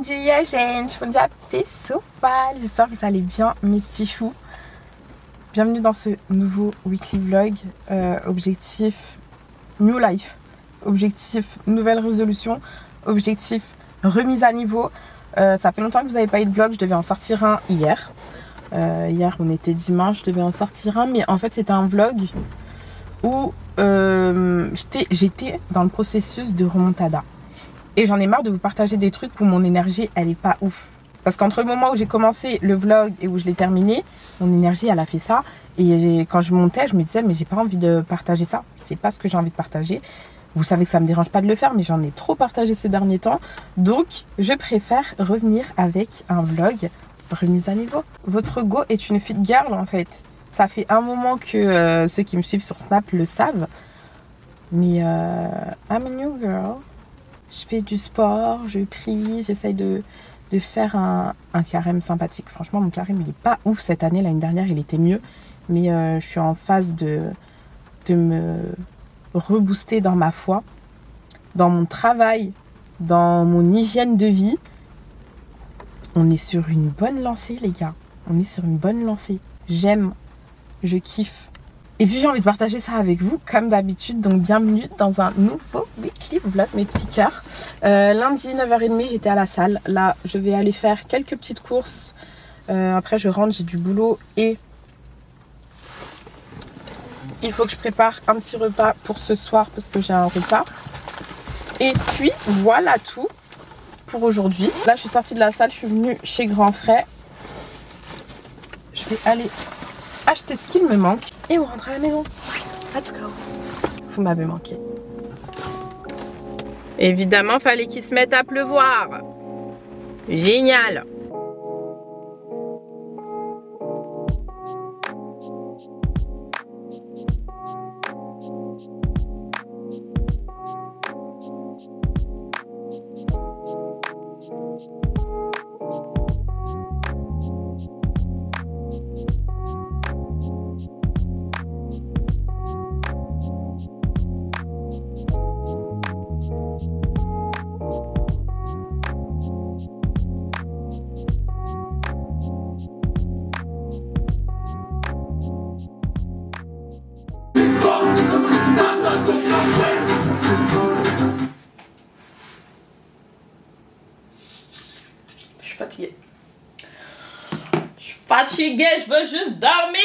dia, gente! Bom dia, pessoal! J'espère que vous allez bien, mes petits choux. Bienvenue dans ce nouveau weekly vlog. Objectif New Life. Objectif nouvelle résolution. Objectif remise à niveau. Ça fait longtemps que vous n'avez pas eu de vlog. Je devais en sortir un hier. Hier, on était dimanche. Je devais en sortir un. Mais en fait, c'était un vlog où j'étais dans le processus de remontada. Et j'en ai marre de vous partager des trucs où mon énergie, elle est pas ouf. Parce qu'entre le moment où j'ai commencé le vlog et où je l'ai terminé, mon énergie, elle a fait ça. Et quand je montais, je me disais, mais j'ai pas envie de partager ça. C'est pas ce que j'ai envie de partager. Vous savez que ça me dérange pas de le faire, mais j'en ai trop partagé ces derniers temps. Donc, je préfère revenir avec un vlog remise à niveau. Votre go est une fit girl, en fait. Ça fait un moment que ceux qui me suivent sur Snap le savent. Mais I'm a new girl. Je fais du sport, je prie, j'essaye de faire un carême sympathique. Franchement, mon carême, il n'est pas ouf cette année. L'année dernière, il était mieux. Mais je suis en phase de me rebooster dans ma foi, dans mon travail, dans mon hygiène de vie. On est sur une bonne lancée, les gars. On est sur une bonne lancée. J'aime, je kiffe. Et puis j'ai envie de partager ça avec vous, comme d'habitude. Donc bienvenue dans un nouveau weekly vlog, mes petits cœurs. Lundi, 9h30, j'étais à la salle. Là, je vais aller faire quelques petites courses. Après, je rentre, j'ai du boulot. Et il faut que je prépare un petit repas pour ce soir, parce que j'ai un repas. Et puis, voilà tout pour aujourd'hui. Là, je suis sortie de la salle, je suis venue chez Grand Frais. Je vais aller acheter ce qu'il me manque et on rentre à la maison. Let's go. Vous m'avez manqué. Évidemment, fallait qu'il se mette à pleuvoir. Génial. Je suis fatiguée. Je veux juste dormir.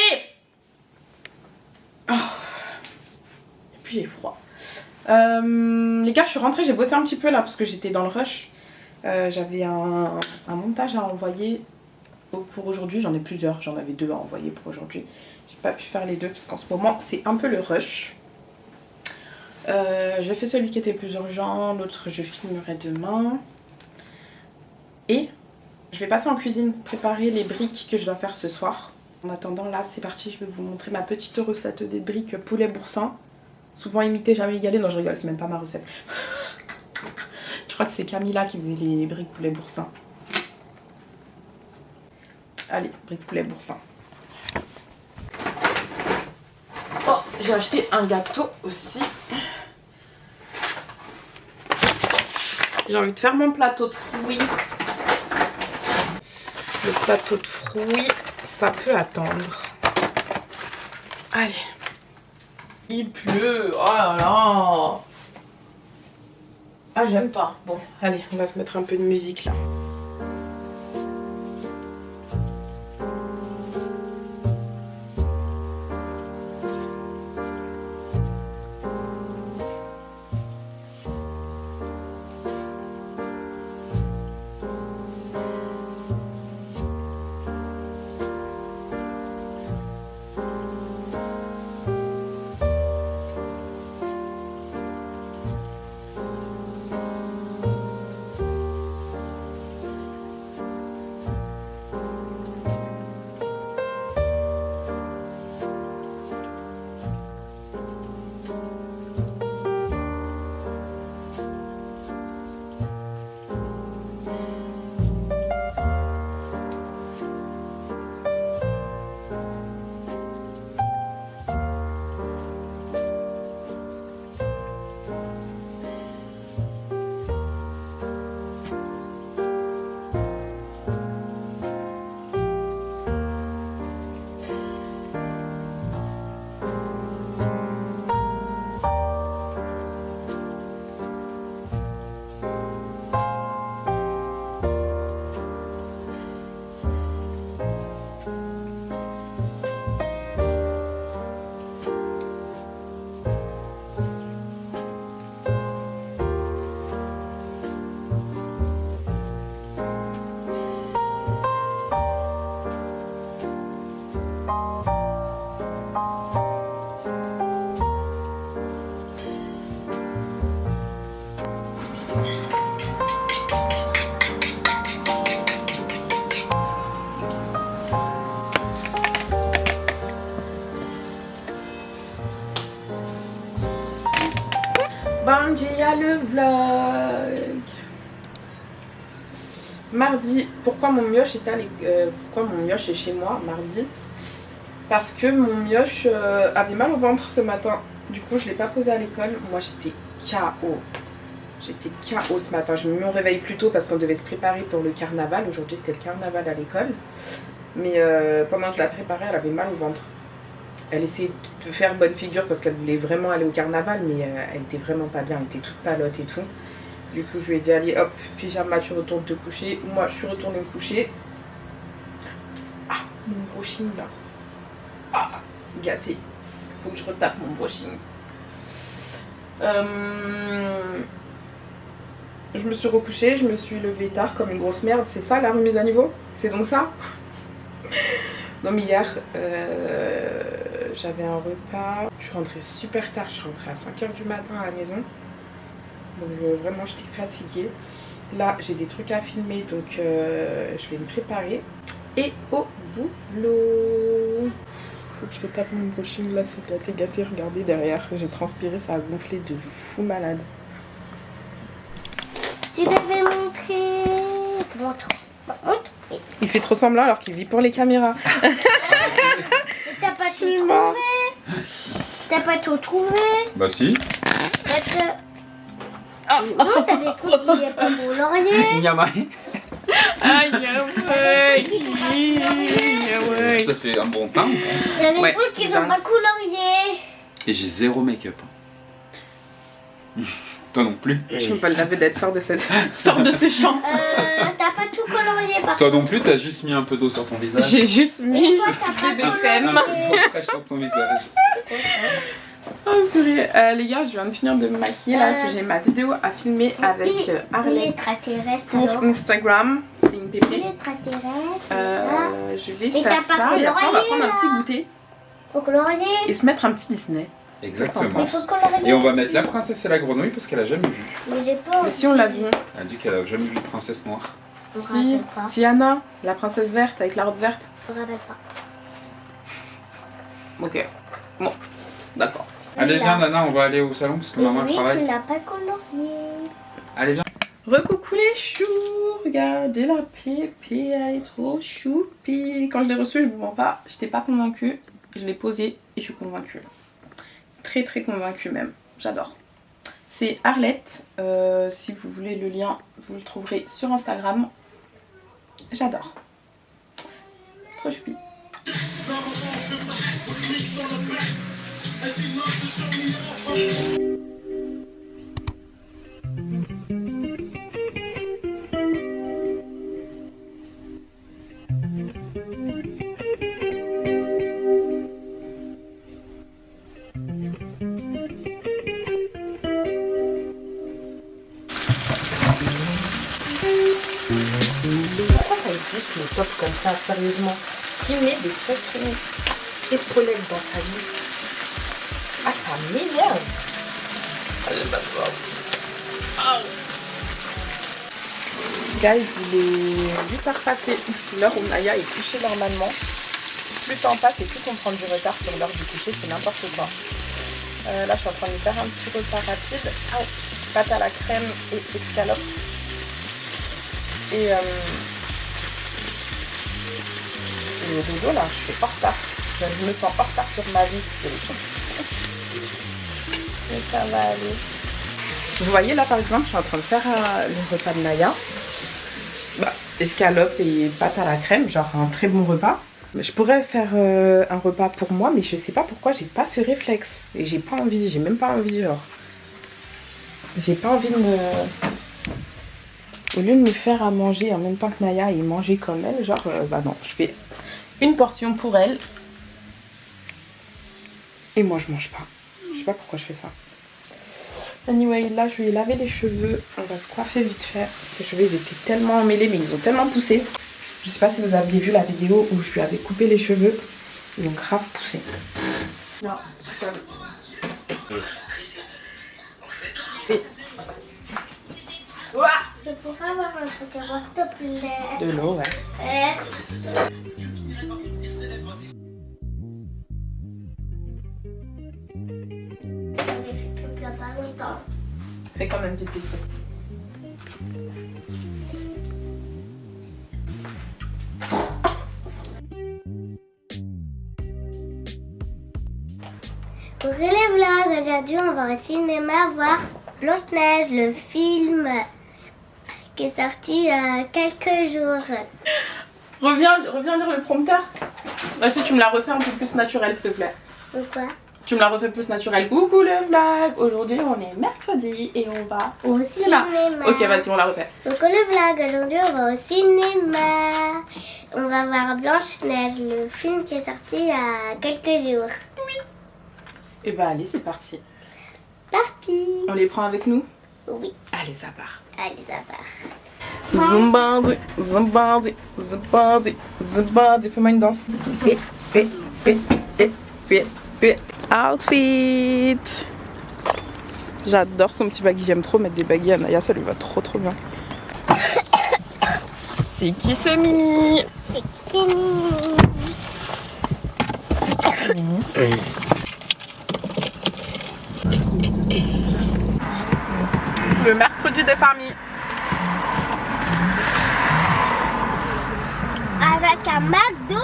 Oh. Et puis j'ai froid. Les gars, je suis rentrée, j'ai bossé un petit peu là parce que j'étais dans le rush. J'avais un montage à envoyer pour aujourd'hui. J'en ai plusieurs, j'en avais 2 à envoyer pour aujourd'hui. J'ai pas pu faire les 2 parce qu'en ce moment c'est un peu le rush. J'ai fait celui qui était le plus urgent, l'autre je filmerai demain. Et je vais passer en cuisine, préparer les briques que je dois faire ce soir. En attendant, là, c'est parti, je vais vous montrer ma petite recette des briques poulet boursin. Souvent imité, jamais égalé. Non, je rigole, c'est même pas ma recette. Je crois que c'est Camilla qui faisait les briques poulet boursin. Allez, briques poulet boursin. Oh, j'ai acheté un gâteau aussi. J'ai envie de faire mon plateau de fruits. Le plateau de fruits, ça peut attendre. Allez. Il pleut. Oh là là. Ah, j'aime pas. Bon, allez, on va se mettre un peu de musique là. y a le vlog. Mardi, pourquoi mon mioche est chez moi mardi? Parce que mon mioche avait mal au ventre ce matin. Du coup, je l'ai pas posé à l'école. Moi, j'étais KO. J'étais KO ce matin. Je me mis mon réveil plus tôt parce qu'on devait se préparer pour le carnaval. Aujourd'hui, c'était le carnaval à l'école. Mais pendant que je la préparais, elle avait mal au ventre. Elle essayait de faire bonne figure parce qu'elle voulait vraiment aller au carnaval, mais elle était vraiment pas bien. Elle était toute palote et tout. Du coup, je lui ai dit, allez hop, pyjama, tu retournes te coucher. Moi, je suis retournée me coucher. Ah, mon brushing là. Ah, gâté. Faut que je retape mon brushing. Je me suis recouchée, je me suis levée tard comme une grosse merde. C'est ça la remise à niveau? C'est donc ça? Non mais hier, j'avais un repas. Je suis rentrée super tard, je suis rentrée à 5h du matin à la maison. Donc vraiment j'étais fatiguée. Là j'ai des trucs à filmer donc je vais me préparer. Et au boulot. Faut que je retape mon brushing là, c'est gâté, regardez derrière. J'ai transpiré, ça a gonflé de fou malade. Tu devais montrer. Montre. Il fait trop semblant alors qu'il vit pour les caméras. T'as pas tout trouvé. T'as pas tout trouvé. Bah si. Non, t'as des trucs qui n'est pas pour laurier. Nyamaï. Aïe, ouais. Ça fait un bon temps. Il y a des Ouais, trucs qui sont pas coloriés. Et j'ai zéro make-up. Toi non plus. Tu me voles la vedette, sors de ce champ. T'as pas tout colorié par Toi non plus, t'as juste mis un peu d'eau sur ton visage. J'ai juste mis Et toi, t'as pas des colorié. crèmes. Un peu d'eau fraîche sur ton visage. Oh purée. Les gars, je viens de finir de me maquiller là. J'ai ma vidéo à filmer avec Arlette L'extraterrestre pour alors. Instagram. C'est une pépé. L'extraterrestre. Je vais Et faire t'as pas ça et après on va colorié, prendre un petit là. goûter Faut colorier. et se mettre un petit Disney. Exactement. Il faut colorier. Et on va mettre la princesse et la grenouille parce qu'elle a jamais vu. Mais j'ai pas. Mais si on l'a vu. Elle a dit qu'elle a jamais vu de princesse noire. Je me Si, rappelle pas. Tiana, la princesse verte avec la robe verte. Je me rappelle pas. Ok. Bon, d'accord. Allez Là. viens Nana, on va aller au salon parce que Mais maman oui, tu travaille. l'as pas colorié. Allez viens. Recoucou les choux. Regardez la pépé, elle est trop choupi. Quand je l'ai reçue, je vous mens pas, j'étais pas convaincue. Je l'ai posée et je suis convaincue. Très très convaincue même. J'adore. C'est Arlette. Si vous voulez le lien, vous le trouverez sur Instagram. J'adore. Trop choupi. Pourquoi ça existe les tops comme ça, sérieusement? Qui met des fucking épaulettes dans sa vie? Ah, ça m'énerve. Guys, il est 8h passé, l'heure où Naya est couchée normalement. Plus le temps passe et plus on prend du retard sur l'heure du coucher, c'est n'importe quoi. Là, je suis en train de faire un petit repas rapide. Ah, pâte à la crème et escalope. Et le rideau là, je suis en retard. Je me sens en retard sur ma vie. Mais ça va aller. Vous voyez là par exemple, je suis en train de faire le repas de Naya. Bah, escalope et pâte à la crème, genre un très bon repas. Je pourrais faire un repas pour moi, mais je sais pas pourquoi j'ai pas ce réflexe. Et j'ai pas envie, j'ai même pas envie genre. J'ai pas envie de me... Au lieu de me faire à manger en même temps que Naya et manger comme elle, genre, bah non, je fais une portion pour elle. Et moi, je mange pas. Je sais pas pourquoi je fais ça. Anyway, là, je vais laver les cheveux. On va se coiffer vite fait. Les cheveux, ils étaient tellement emmêlés, mais ils ont tellement poussé. Je sais pas si vous aviez vu la vidéo où je lui avais coupé les cheveux. Ils ont grave poussé. Non, Je pourrais avoir un truc à voir, s'il te plaît. de l'eau, ouais. J'ai fait pipi il y a pas longtemps. Fais quand même tes pistons. Pour les vlogs, aujourd'hui on va au cinéma voir Blanche-Neige, le film qui est sorti il y a quelques jours. Reviens lire le prompteur. Vas-y, tu me la refais un peu plus naturelle, s'il te plaît. Pourquoi? Tu me la refais plus naturelle. Coucou le vlog. Aujourd'hui, on est mercredi et on va Au cinéma. Ok, vas-y, on la refait. Donc le vlog, aujourd'hui on va au cinéma. On va voir Blanche-Neige, le film qui est sorti il y a quelques jours. Et bah allez, c'est parti. Parti. On les prend avec nous? Oui, Allez, ça part. allez ça part. Zumbandi, zumbandi, zumbandi, zumbandi. Fais-moi une danse. Outfit. J'adore son petit baggy. J'aime trop mettre des baggy à Naya. Ça lui va trop bien. C'est qui ce Mimi? C'est Kimi. C'est qui Mimi? Le mercredi des familles. Avec un McDo.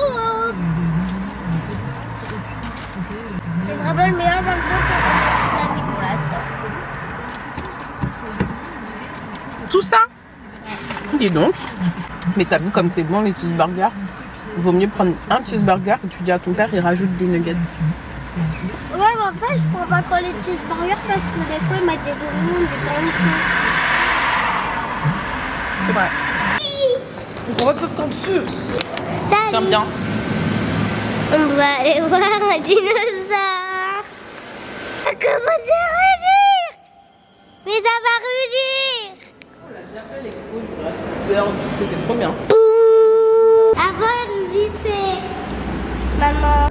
C'est vraiment le meilleur McDo que on a mis pour l'instant. Tout ça? Dis donc. Mais t'as vu comme c'est bon les cheeseburgers? Il vaut mieux prendre un cheeseburger et tu dis à ton père il rajoute des nuggets. Ouais, mais en fait, je prends pas trop les cheeseburgers parce que des fois, ils mettent des oignons, des cornichons. C'est vrai. On va peut-être quand dessus. Salut. Tiens bien. On va aller voir un dinosaure. Ça commence à rugir. Mais ça va rugir. On l'a déjà fait l'expo Jurassic World. C'était trop bien. Avant, elle rugissait. Maman.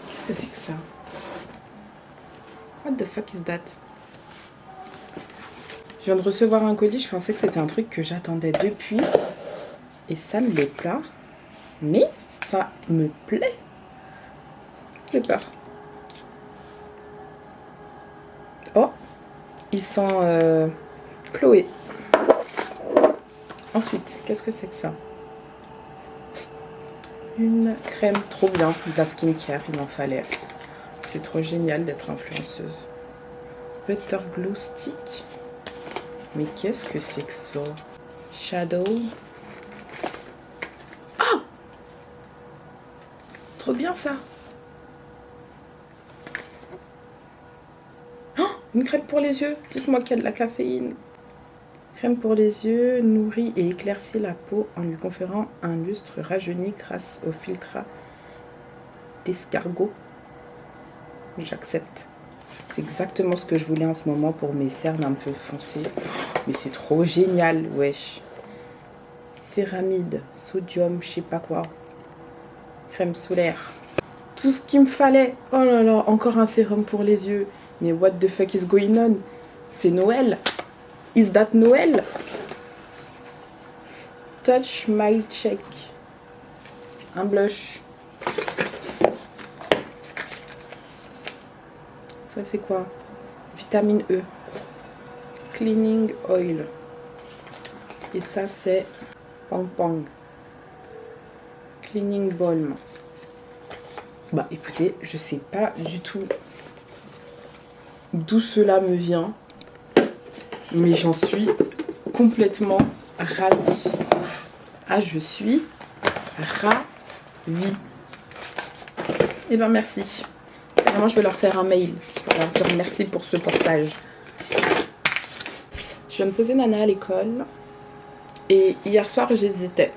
Qu'est-ce que c'est que ça? What the fuck is that? Je viens de recevoir un colis, je pensais que c'était un truc que j'attendais depuis. Et ça ne l'est pas. Mais ça me plaît. J'ai peur. Oh, il sent Chloé. Ensuite, qu'est-ce que c'est que ça? Une crème trop bien, de la skincare, il m'en fallait. C'est trop génial d'être influenceuse. Butter Glow Stick. Mais qu'est-ce que c'est que ça? Shadow. Oh! Trop bien ça. Oh, une crème pour les yeux. Dites-moi qu'il y a de la caféine. Crème pour les yeux, nourrit et éclaircit la peau en lui conférant un lustre rajeuni grâce au filtre d'escargot. J'accepte. C'est exactement ce que je voulais en ce moment pour mes cernes un peu foncées. Mais c'est trop génial, wesh. Céramide, sodium, je sais pas quoi. Crème solaire. Tout ce qu'il me fallait. Oh là là, encore un sérum pour les yeux. Mais what the fuck is going on? C'est Noël. Is that Noël? Touch My Check. Un blush. Ça c'est quoi? Vitamine E. Cleaning Oil. Et ça c'est Pang Pang. Cleaning Balm. Bah écoutez, je sais pas du tout d'où cela me vient. Mais j'en suis complètement ravie. Ah, je suis ravie. Eh ben merci. Vraiment, je vais leur faire un mail. Je vais leur dire merci pour ce portage. Je viens de poser Nana à l'école. Et hier soir, j'hésitais.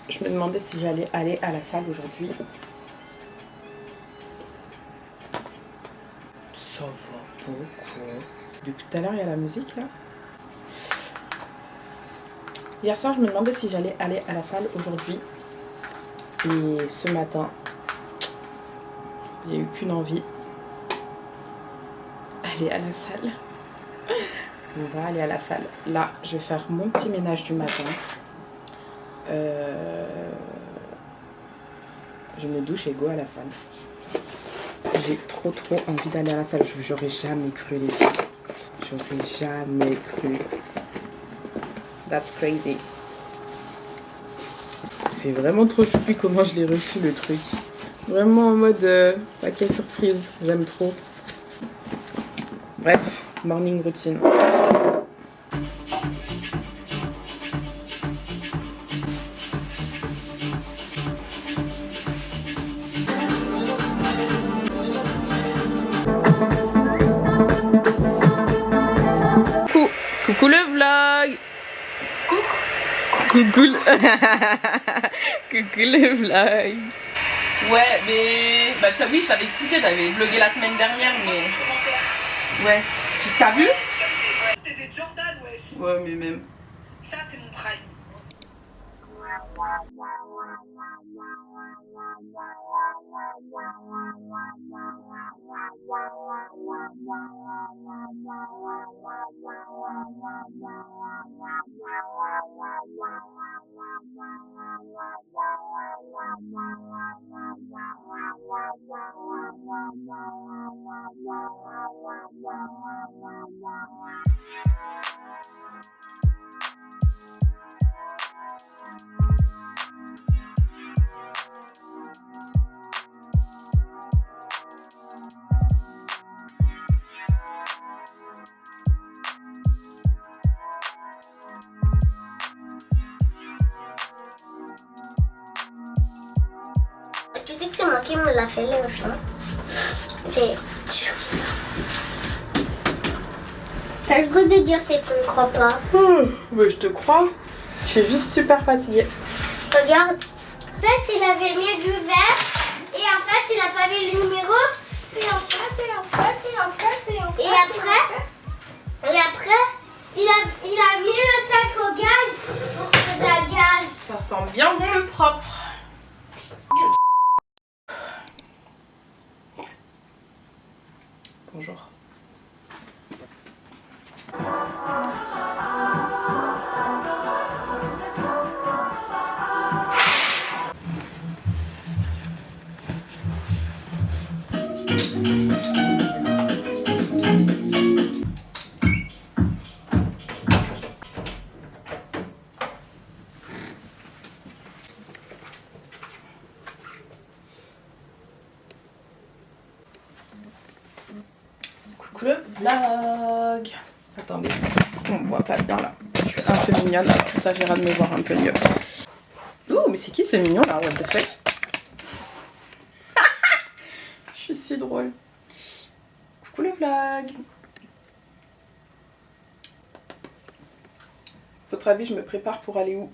Je me demandais si j'allais aller à la salle aujourd'hui. Ça va beaucoup. Depuis tout à l'heure, il y a la musique là. Hier soir, je me demandais si j'allais aller à la salle aujourd'hui. Et ce matin, il n'y a eu qu'une envie. Aller à la salle. On va aller à la salle. Là, je vais faire mon petit ménage du matin. Je me douche et go à la salle. J'ai trop envie d'aller à la salle. J'aurais jamais cru les filles. J'aurais jamais cru. That's crazy. C'est vraiment trop choupi comment je l'ai reçu le truc. Vraiment en mode paquet surprise. J'aime trop. Bref, morning routine. Coucou le vlog. Coucou le... Coucou le vlog. Ouais, mais... Bah oui, je t'avais expliqué, j'avais vlogué la semaine dernière, mais... Ouais. T'as vu? C'est des Jordan, wesh. Ouais, mais même... Ça, c'est mon prime. Tu sais que c'est moi qui me l'a fait le film. C'est... T'as le droit de dire si tu ne crois pas. Mais je te crois. Je suis juste super fatiguée. Regarde. En fait, il avait mis du vert. Et en fait, il a pas mis le numéro. Et après, il a mis le sac au gage. Pour que ça gage. Ça sent bien bon le propre. Bonjour. Coucou le vlog. Attendez, on me voit pas bien là. Je suis un peu mignonne, alors que ça j'aimerais de me voir un peu mieux. Ouh, mais c'est qui ce mignon là? What the fuck? Je suis si drôle. Coucou le vlog. Votre avis, je me prépare pour aller où?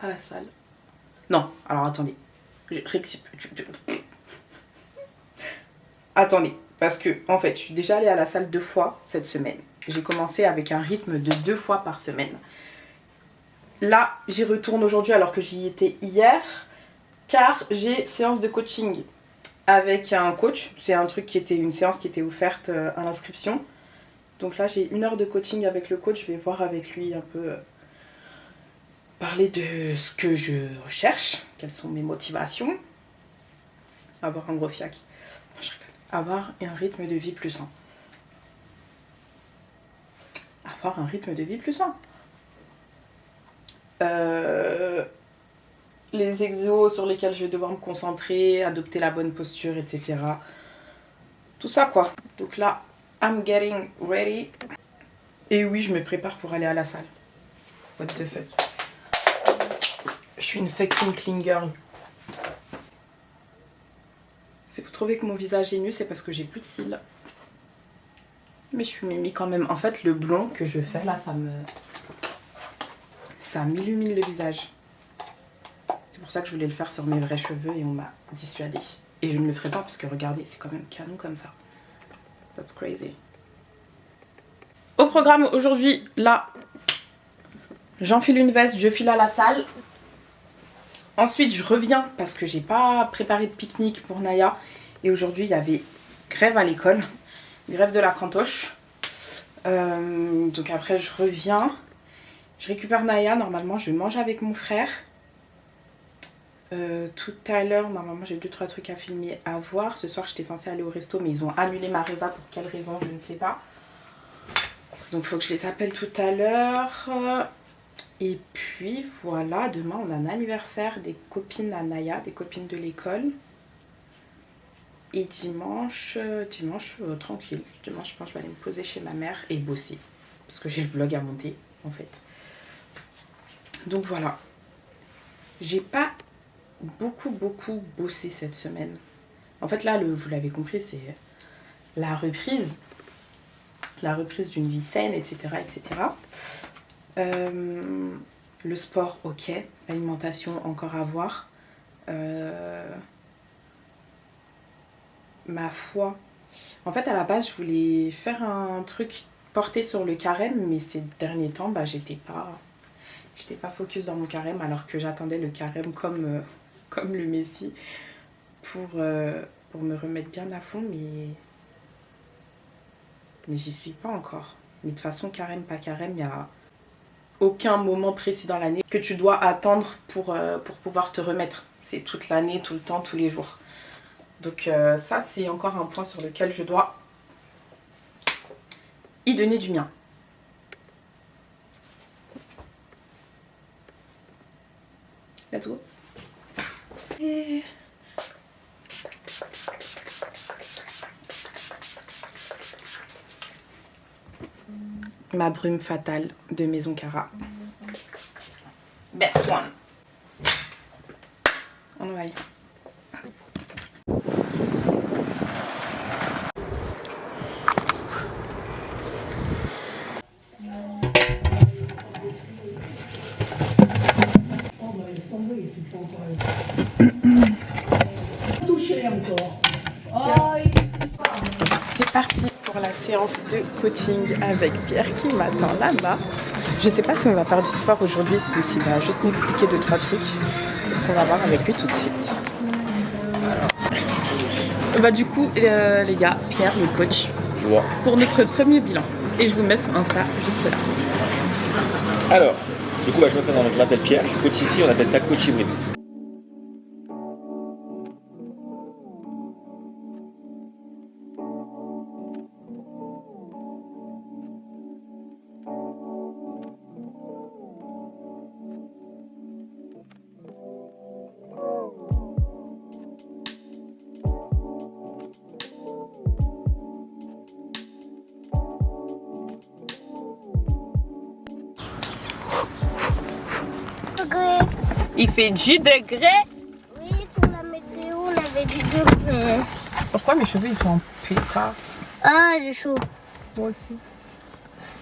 À la salle. Non, alors attendez. Attendez, parce que en fait, je suis déjà allée à la salle 2 fois cette semaine. J'ai commencé avec un rythme de 2 fois par semaine. Là, j'y retourne aujourd'hui alors que j'y étais hier, car j'ai séance de coaching avec un coach. C'est un truc qui était une séance qui était offerte à l'inscription. Donc là, j'ai 1 heure de coaching avec le coach. Je vais voir avec lui un peu parler de ce que je recherche, quelles sont mes motivations. Avoir un gros fiac. Je rigole. Avoir un rythme de vie plus sain. Avoir un rythme de vie plus sain. Les exos sur lesquels je vais devoir me concentrer, adopter la bonne posture, etc. Tout ça quoi. Donc là, I'm getting ready. Et oui, je me prépare pour aller à la salle. What the fuck. Je suis une fucking clean girl. Si vous trouvez que mon visage est nu, c'est parce que j'ai plus de cils. Mais je suis mimi quand même. En fait, le blond que je fais là, ça m'illumine le visage. C'est pour ça que je voulais le faire sur mes vrais cheveux et on m'a dissuadée. Et je ne le ferai pas parce que regardez, c'est quand même canon comme ça. That's crazy. Au programme aujourd'hui, là, j'enfile une veste, je file à la salle. Ensuite, je reviens parce que j'ai pas préparé de pique-nique pour Naya. Et aujourd'hui, il y avait grève à l'école. Grève de la cantoche. Donc après, je reviens. Je récupère Naya. Normalement, je mange avec mon frère. Tout à l'heure, normalement, j'ai 2-3 trucs à filmer, à voir. Ce soir, j'étais censée aller au resto, mais ils ont annulé ma résa. Pour quelle raison, je ne sais pas. Donc, il faut que je les appelle tout à l'heure. Et puis, voilà. Demain, on a un anniversaire des copines à Naya, des copines de l'école. Et dimanche, tranquille. Dimanche, je pense que je vais aller me poser chez ma mère et bosser. Parce que j'ai le vlog à monter, en fait. Donc, voilà. J'ai pas beaucoup bossé cette semaine. En fait, là, vous l'avez compris, c'est la reprise. La reprise d'une vie saine, etc. etc. Le sport, ok. L'alimentation, encore à voir. Ma foi. En fait, à la base, je voulais faire un truc porté sur le carême, mais ces derniers temps, bah, j'étais pas focus dans mon carême, alors que j'attendais le carême comme le Messie pour me remettre bien à fond, mais j'y suis pas encore. Mais de toute façon, carême, pas carême, il n'y a aucun moment précis dans l'année que tu dois attendre pour pouvoir te remettre. C'est toute l'année, tout le temps, tous les jours. Donc ça, c'est encore un point sur lequel je dois y donner du mien. Let's go. Et... ma brume fatale de Maison Cara. Best one. On va y. C'est parti pour la séance de coaching avec Pierre qui m'attend là-bas. Je sais pas si on va faire du sport aujourd'hui, s'il va juste m'expliquer 2-3 trucs. C'est ce qu'on va voir avec lui tout de suite. Bah du coup, les gars, Pierre, le coach, pour notre premier bilan. Et je vous mets sur Insta juste là. Alors, du coup, je m'appelle Pierre, je suis coach ici, on appelle ça coach hybride. Il fait 10 degrés. Oui, sur la météo, on avait 10 degrés. Pourquoi mes cheveux ils sont en pétard? Ah, j'ai chaud. Moi aussi.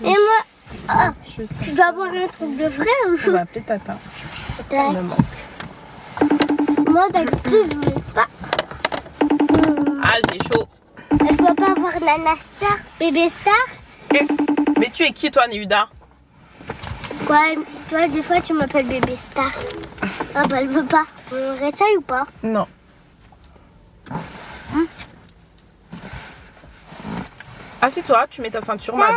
Et moi, tu dois avoir un truc de frais ou On va appeler Tata. Parce qu'elle me manque. moi, d'habitude, je voulais pas. Ah, j'ai chaud. Elle doit pas avoir Nana Star, Bébé Star. Mais tu es qui toi, Néuda? Quoi, toi, des fois, tu m'appelles Bébé Star. Ah bah, elle veut pas. On réessaye ou pas? Non. Assieds-toi, tu mets ta ceinture, ma vie.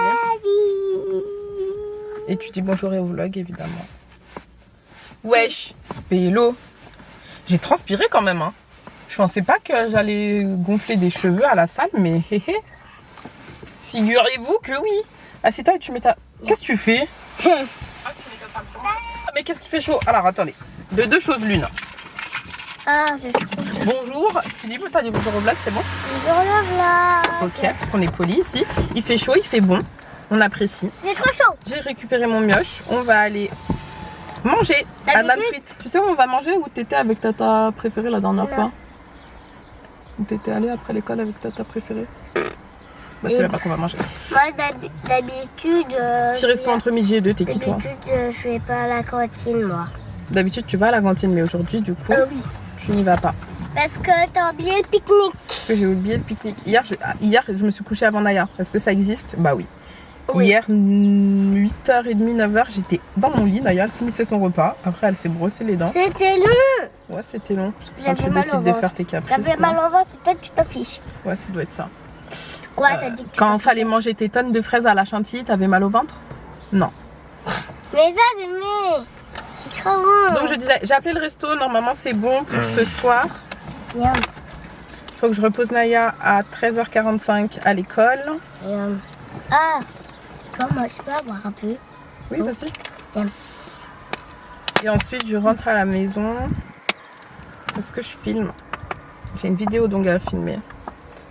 Et tu dis bonjour et au vlog, évidemment. Wesh, Pélo. J'ai transpiré quand même, hein. Je pensais pas que j'allais gonfler des cheveux à la salle, mais hé hé. Figurez-vous que oui. Assieds-toi et tu mets ta... Qu'est-ce que tu fais? Mais qu'est-ce qui fait chaud? Alors, attendez. De deux choses l'une. Ah, j'ai chaud. Bonjour. Tu dis t'as dit bonjour au vlog, c'est bon? Bonjour le vlog. Ok, parce qu'on est poli ici. Il fait chaud, il fait bon. On apprécie. C'est trop chaud. J'ai récupéré mon mioche. On va aller manger à Nan Suite. Tu sais où on va manger? Où t'étais avec tata préférée la dernière fois? Où t'étais allée après l'école avec tata préférée? Bah, c'est là-bas qu'on va manger. Moi, d'habitude... Petit resto entre midi et 2, t'es qui toi? D'habitude, je vais pas à la cantine, moi. D'habitude, tu vas à la cantine, mais aujourd'hui, du coup, Oui. tu n'y vas pas. Parce que t'as oublié le pique-nique. Parce que j'ai oublié le pique-nique. Hier, je me suis couchée avant Naya. Est-ce que ça existe? Bah oui. Oui. Hier, 8h30, 9h, j'étais dans mon lit. Naya, elle finissait son repas. Après, elle s'est brossé les dents. C'était long. Ouais, c'était long. Parce que quand J'avais tu mal au décides de ventre. faire tes caprices. J'avais mal au ventre, peut-être tu t'affiches. Ouais, ça doit être ça. Quoi, t'as dit que tu Quand t'affiches? fallait manger tes tonnes de fraises à la chantilly, t'avais mal au ventre? Non. Mais ça, c'est mais... C'est trop bon. Donc je disais, j'ai appelé le resto. Normalement, c'est bon pour ce soir. Yum, Faut que je repose Naya à 13h45 à l'école. yum. Ah, moi, je peux avoir un peu. Oui, vas-y. Yum. Et ensuite, je rentre à la maison. Est-ce que je filme? J'ai une vidéo donc à filmer.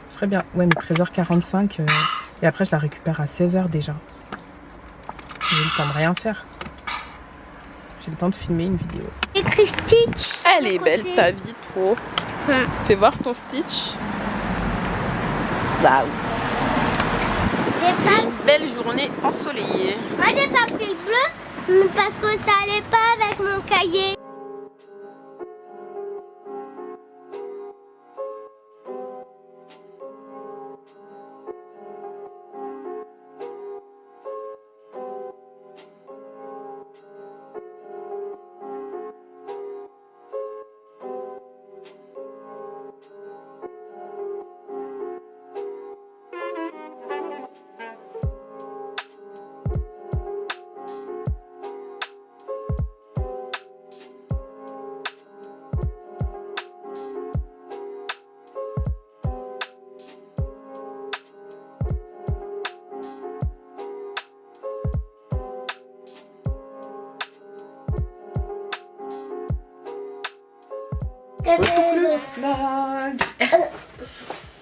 Ce serait bien. Ouais, mais 13h45. Et après, je la récupère à 16h déjà. J'ai le temps de rien faire. J'ai le temps de filmer une vidéo. Écrit Stitch. Elle est belle ta vie, trop. Fais voir ton Stitch. Waouh. J'ai pas... Une belle journée ensoleillée. Moi, j'ai pas pris le bleu parce que ça allait pas avec mon cahier.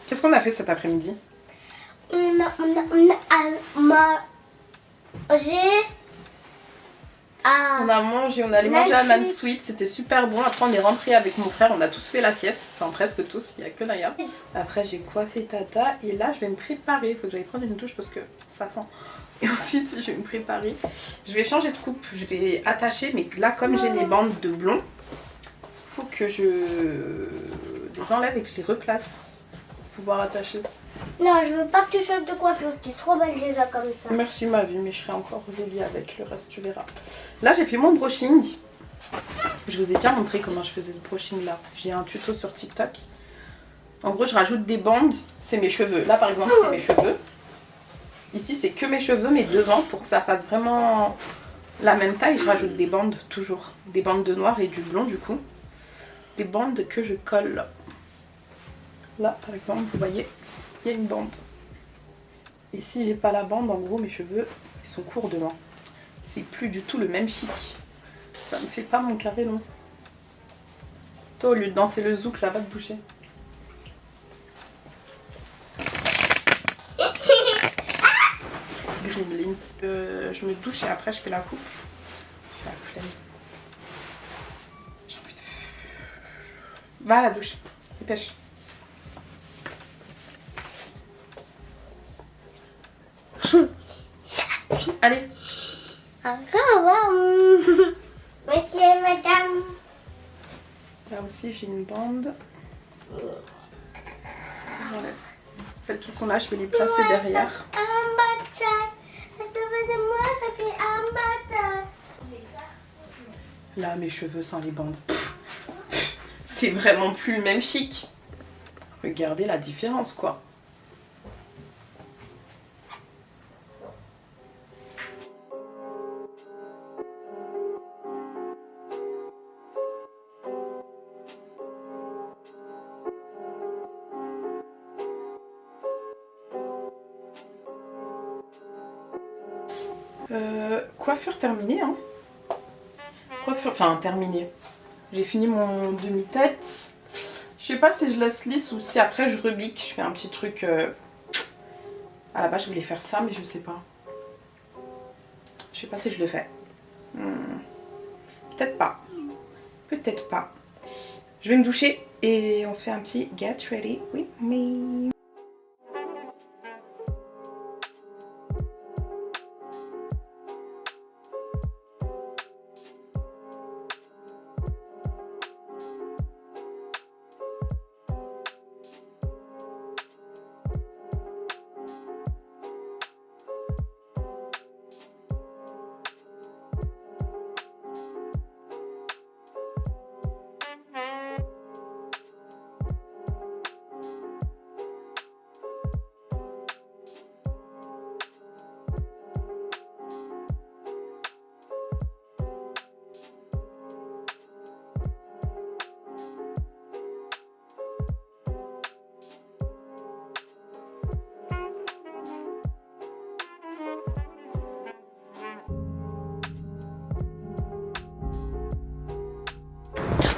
Qu'est-ce qu'on a fait cet après-midi? On a mangé. On a mangé, on allait manger à Nan Sweet, c'était super bon. Après on est rentré avec mon frère, on a tous fait la sieste, enfin presque tous, il n'y a que Naya. Après j'ai coiffé Tata et là je vais me préparer, il faut que j'aille prendre une douche parce que ça sent. Et ensuite je vais me préparer, je vais changer de coupe, je vais attacher, mais là comme j'ai des bandes de blond, faut que je les enlève et que je les replace pour pouvoir attacher. Non, je veux pas que tu changes de coiffure, tu es trop belle déjà comme ça. Merci ma vie, mais je serai encore jolie avec le reste, tu verras. Là j'ai fait mon brushing. Je vous ai déjà montré comment je faisais ce brushing là. J'ai un tuto sur TikTok. En gros je rajoute des bandes, c'est mes cheveux. Là par exemple c'est mes cheveux. Ici c'est que mes cheveux mais devant pour que ça fasse vraiment la même taille. Je rajoute des bandes toujours. Des bandes de noir et du blond du coup. Des bandes que je colle. Là par exemple vous voyez. Il y a une bande. Et si j'ai pas la bande, en gros mes cheveux ils sont courts devant. C'est plus du tout le même chic. Ça me fait pas mon carré long. Toi au lieu de danser le zouk là, va te doucher. Gremlins. Je me douche et après je fais la coupe. J'ai la flemme. J'ai envie de... Va à la douche. Dépêche. Allez. Au revoir, monsieur et madame. Là aussi j'ai une bande. J'enlève. Celles qui sont là, je vais les placer derrière. Un bataille. La cheveux de moi, ça fait un bataille. Là mes cheveux sans les bandes. C'est vraiment plus le même chic. Regardez la différence quoi. Coiffure terminée hein. Coiffure, enfin terminée. J'ai fini mon demi-tête. Je sais pas si je laisse lisse ou si après je rebique. Je fais un petit truc. À la base je voulais faire ça mais je sais pas. Je sais pas si je le fais. Peut-être pas. Peut-être pas. Je vais me doucher et on se fait un petit get ready with me.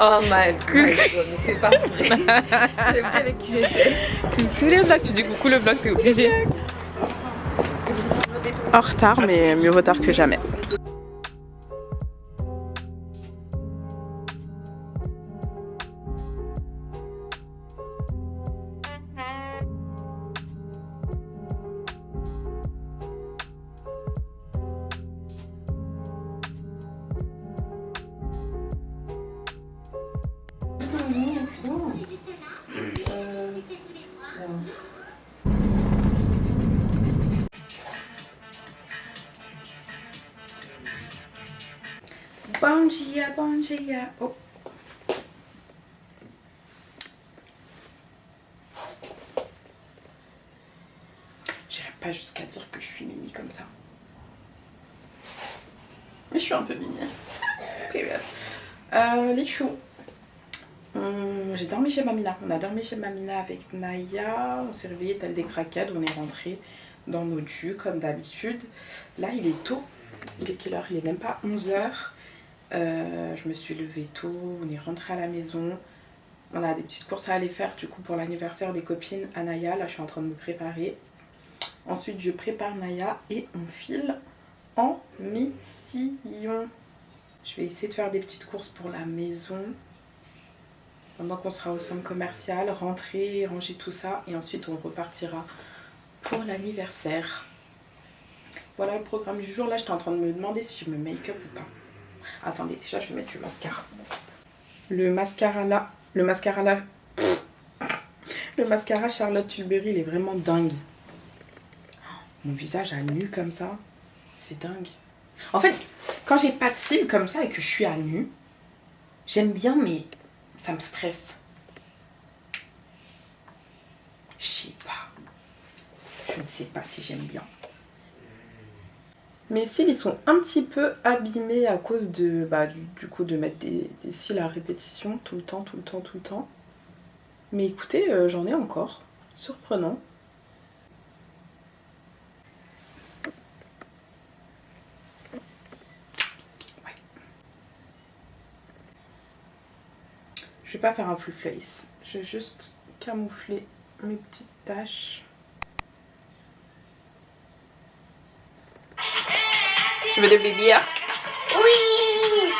Oh my god, mais c'est pas vrai. J'ai oublié avec qui j'étais. Coucou les vlogs, tu dis coucou le vlog, t'es obligé. En retard, mais mieux vaut tard que jamais. Bon dia, bon dia. Oh. J'irai pas jusqu'à dire que je suis mimi comme ça. Mais je suis un peu mimi. Les choux. J'ai dormi chez Mamina. On a dormi chez Mamina avec Naya. On s'est réveillé tel des craquettes. On est rentré dans notre jus comme d'habitude. Là, il est tôt. Il est quelle heure? Il est même pas 11h. Je me suis levée tôt. On est rentré à la maison. On a des petites courses à aller faire du coup pour l'anniversaire des copines à Naya. Là, je suis en train de me préparer. Ensuite, je prépare Naya et on file en mission. Je vais essayer de faire des petites courses pour la maison. Pendant qu'on sera au centre commercial, rentrer, ranger tout ça. Et ensuite, on repartira pour l'anniversaire. Voilà le programme du jour. Là, j'étais en train de me demander si je me make-up ou pas. Attendez, déjà, je vais mettre du mascara. Le mascara Charlotte Tilbury, il est vraiment dingue. Mon visage à nu comme ça, c'est dingue. En fait, quand j'ai pas de cils comme ça et que je suis à nu, j'aime bien, mais ça me stresse. Je sais pas. Je ne sais pas si j'aime bien. Mes cils, ils sont un petit peu abîmés à cause de, du coup, de mettre des cils à répétition tout le temps. Mais écoutez, j'en ai encore. Surprenant. Ouais. Je vais pas faire un full face. Je vais juste camoufler mes petites taches. Tu veux des bébés? Oui.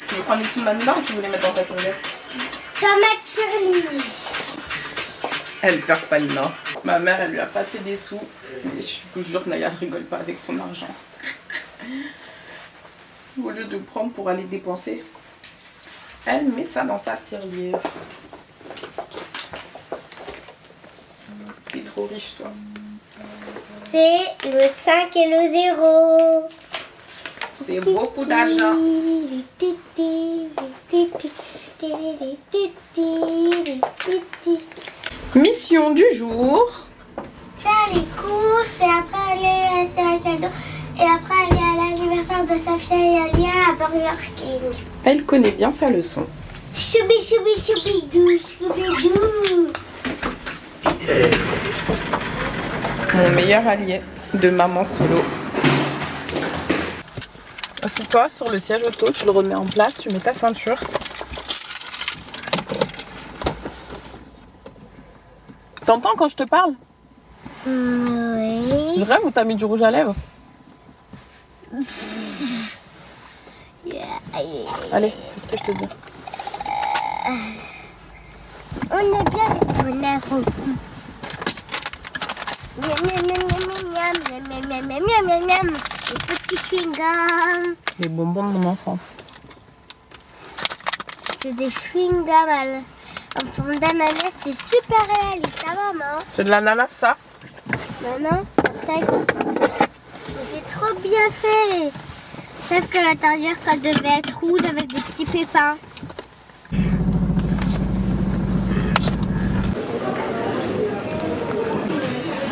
Tu veux prendre les sous de Mamina ou tu veux les mettre dans ta serviette? Tomate Shirley. Elle perd pas le nord. Ma mère, elle lui a passé des sous. Et je vous jure, Naya ne rigole pas avec son argent. Au lieu de prendre pour aller dépenser, elle met ça dans sa tirelire. T'es trop riche, toi. C'est le 5 et le 0. C'est beaucoup d'argent. Mission du jour. Faire les courses et après aller acheter un cadeau. Et après aller à l'anniversaire de Safia et Alia à Burger King. Elle connaît bien sa leçon. Choubi choubi choubi dou, choubi dou. Mon meilleur allié de maman solo. Assieds-toi sur le siège auto, tu le remets en place, tu mets ta ceinture. T'entends quand je te parle? Oui. Je rêve ou t'as mis du rouge à lèvres? Allez, fais ce que je te dis. On est bien avec mon arbre. Les petits chewing-gums. Les bonbons de mon enfance. C'est des chewing-gums en forme d'ananas. C'est super réaliste, hein, maman? C'est de l'ananas, ça? Maman, c'est trop bien fait. Sauf que l'intérieur, ça devait être rouge avec des petits pépins.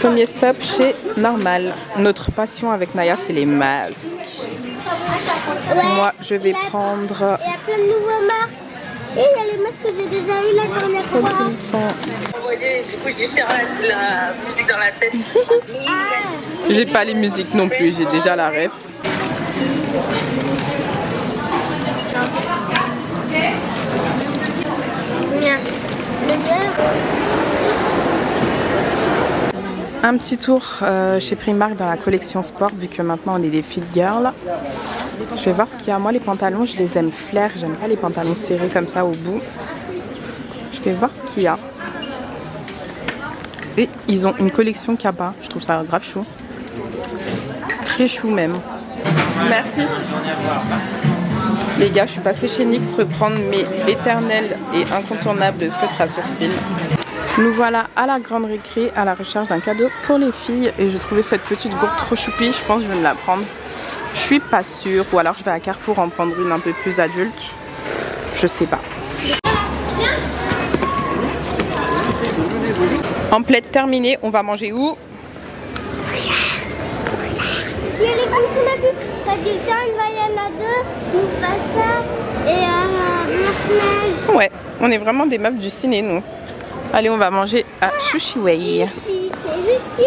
Premier stop chez Normal. Notre passion avec Naya, c'est les masques. Ouais. Moi, je vais prendre... Il y a plein de nouveaux marques. Et il y a les masques que j'ai déjà eu la dernière fois. Vous voyez, du coup, j'ai fait la musique dans la tête. J'ai pas les musiques non plus, j'ai déjà la ref. Un petit tour chez Primark dans la collection sport, vu que maintenant on est des fit girls. Je vais voir ce qu'il y a. Moi, les pantalons, je les aime flair. J'aime pas les pantalons serrés comme ça au bout. Je vais voir ce qu'il y a. Et ils ont une collection Kappa. Je trouve ça grave chou. Très chou même. Merci. Les gars, je suis passée chez NYX reprendre mes éternels et incontournables feutres à sourcils. Nous voilà à la grande récré à la recherche d'un cadeau pour les filles. Et j'ai trouvé cette petite gourde trop choupie. Je pense que je vais me la prendre. Je suis pas sûre. Ou alors je vais à Carrefour en prendre une un peu plus adulte. Je sais pas. Emplette terminée. On va manger où? Il y a les groupes qu'on a vu. T'as dit ça, il y en a deux. Mufasa et Blanche-Neige. Ouais, on est vraiment des meufs du ciné, nous. Allez, on va manger à Sushiway. Ici, c'est juste ici.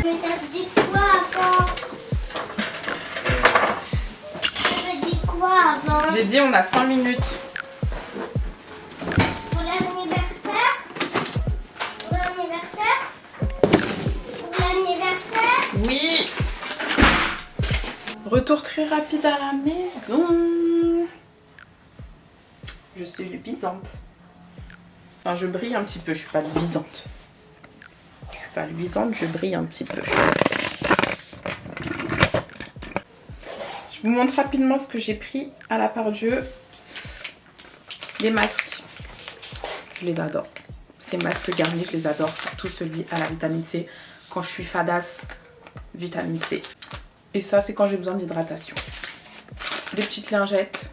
Mais t'as dit quoi avant? T'as dit quoi avant? J'ai dit on a 5 minutes. Pour l'anniversaire? Pour l'anniversaire? Pour l'anniversaire? Oui. Retour très rapide à la maison. Je suis luisante. Enfin, je brille un petit peu, je suis pas luisante. Je suis pas luisante, je brille un petit peu. Je vous montre rapidement ce que j'ai pris à la part Dieu. Les masques. Je les adore. Ces masques garnis, je les adore. Surtout celui à la vitamine C. Quand je suis fadasse, vitamine C. Et ça, c'est quand j'ai besoin d'hydratation. Des petites lingettes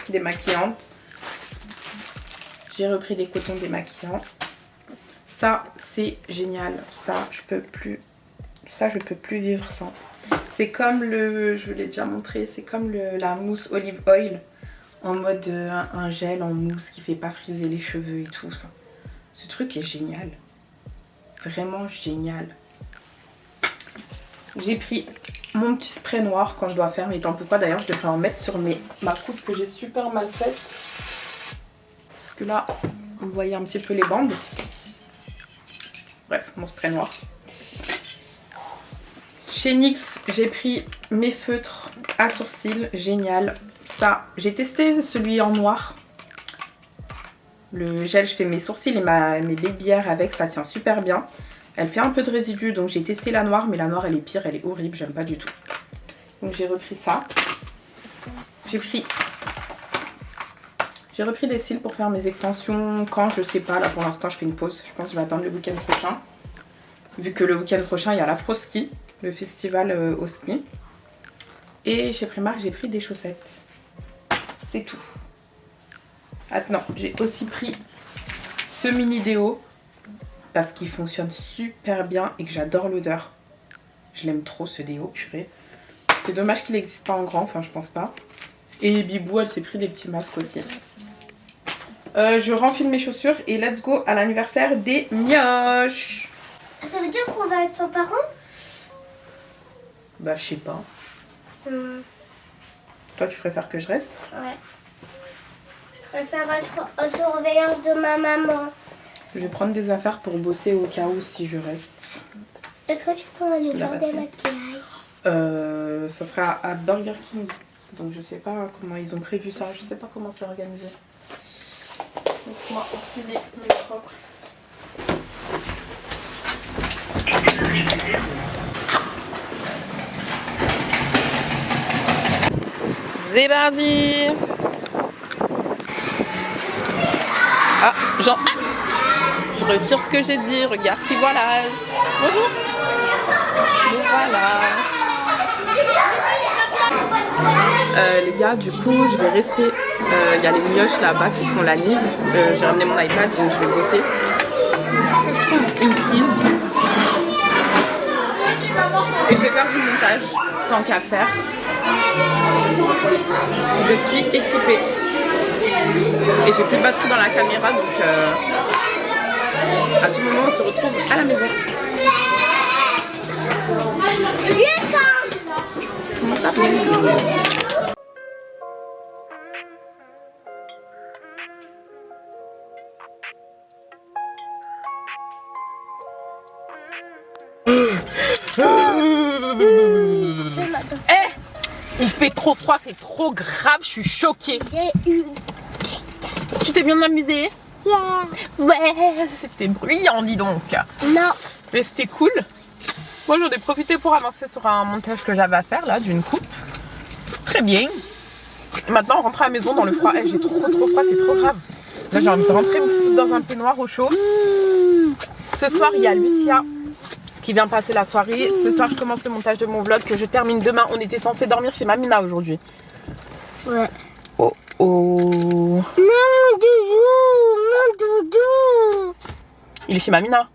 démaquillantes. J'ai repris des cotons démaquillants. Ça, c'est génial. Ça, je peux plus vivre sans. C'est comme le, je vous l'ai déjà montré, c'est comme la mousse olive oil en mode un gel en mousse qui fait pas friser les cheveux et tout. Enfin, ce truc est génial. Vraiment génial. J'ai pris mon petit spray noir quand je dois faire mes tempes ou quoi. D'ailleurs, je devrais en mettre sur ma coupe que j'ai super mal faite. Parce que là, vous voyez un petit peu les bandes. Bref, mon spray noir. Chez NYX, j'ai pris mes feutres à sourcils. Génial. Ça, j'ai testé celui en noir. Le gel, je fais mes sourcils et mes babyères avec. Ça tient super bien. Elle fait un peu de résidus, donc j'ai testé la noire. Mais la noire, elle est pire, elle est horrible. J'aime pas du tout. Donc j'ai repris ça. J'ai repris des cils pour faire mes extensions quand je sais pas. Là pour l'instant je fais une pause. Je pense que je vais attendre le week-end prochain. Vu que le week-end prochain il y a l'afro-ski, le festival au ski. Et chez Primark j'ai pris des chaussettes. C'est tout. Ah non, j'ai aussi pris ce mini déo. Parce qu'il fonctionne super bien et que j'adore l'odeur. Je l'aime trop ce déo, purée. C'est dommage qu'il n'existe pas en grand, enfin je pense pas. Et Bibou elle s'est pris des petits masques aussi. Je renfile mes chaussures et let's go à l'anniversaire des mioches. Ça veut dire qu'on va être sans parents? Bah je sais pas. Toi tu préfères que je reste? Ouais. Je préfère être en surveillance de ma maman. Je vais prendre des affaires pour bosser au cas où si je reste. Est-ce que tu peux aller faire des maquillages? Ça sera à Burger King. Donc je sais pas comment ils ont prévu ça. Je sais pas comment c'est organisé. Laisse-moi enfiler mes crocs. C'est parti. Ah, Jean. Je retire ce que j'ai dit. Regarde qui voilà. Bonjour. Nous voilà. Les gars, du coup, je vais rester. Il y a les mioches là-bas qui font la nive. J'ai ramené mon iPad donc je vais bosser. Je trouve une prise. Et je vais faire du montage, tant qu'à faire. Je suis équipée. Et j'ai plus de batterie dans la caméra donc à tout moment on se retrouve à la maison. Comment ça va? Il fait trop froid, c'est trop grave, je suis choquée. J'ai eu... Tu t'es bien amusée? Yeah. Ouais, c'était bruyant, dis donc. Non. Mais c'était cool. Moi, j'en ai profité pour avancer sur un montage que j'avais à faire, là, d'une coupe. Très bien. Maintenant, on rentre à la maison dans le froid. J'ai trop froid, c'est trop grave. Là, j'ai envie de rentrer me foutre dans un peignoir au chaud. Ce soir, il y a Lucia qui vient passer la soirée. Ce soir, je commence le montage de mon vlog que je termine demain. On était censé dormir chez Mamina aujourd'hui. Ouais. Oh oh. Non, doudou. Il est chez Mamina.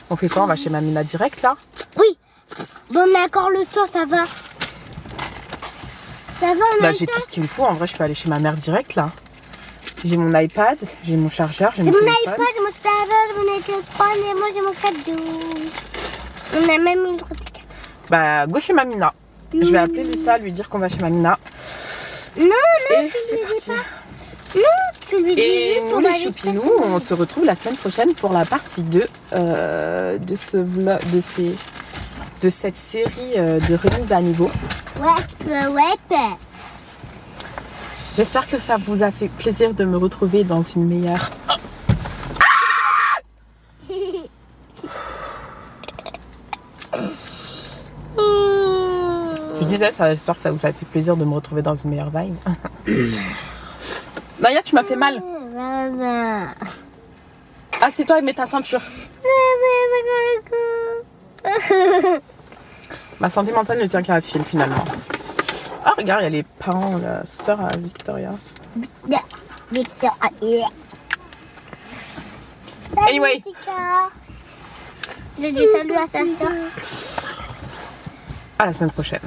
On fait quoi? On va chez Mamina direct là? Oui. Bon, on a encore le temps, ça va. Ça va, on a Là, le j'ai temps. tout ce qu'il me faut. En vrai, je peux aller chez ma mère direct là. J'ai mon iPad, j'ai mon chargeur, j'ai J'ai mon mon téléphone. iPad, mon serveur, mon téléphone et moi j'ai mon cadeau. On a même une autre. Bah, go chez Mamina. Je vais appeler Lucia, lui dire qu'on va chez Mamina. Non, Et c'est parti. tu lui dis Et juste, nous, on va les aller choupinous, on se retrouve la semaine prochaine pour la partie 2 de ce vlog, de cette série de remise à niveau. Ouais. J'espère que ça vous a fait plaisir de me retrouver dans une meilleure... Je disais ça, j'espère que ça vous a fait plaisir de me retrouver dans une meilleure vibe. Naya, tu m'as fait mal. Assieds-toi et mets ta ceinture. Ma santé mentale ne tient qu'à un fil finalement. Ah regarde, il y a les parents, la sœur à Victoria. Anyway. J'ai dit salut à sa soeur. À la semaine prochaine.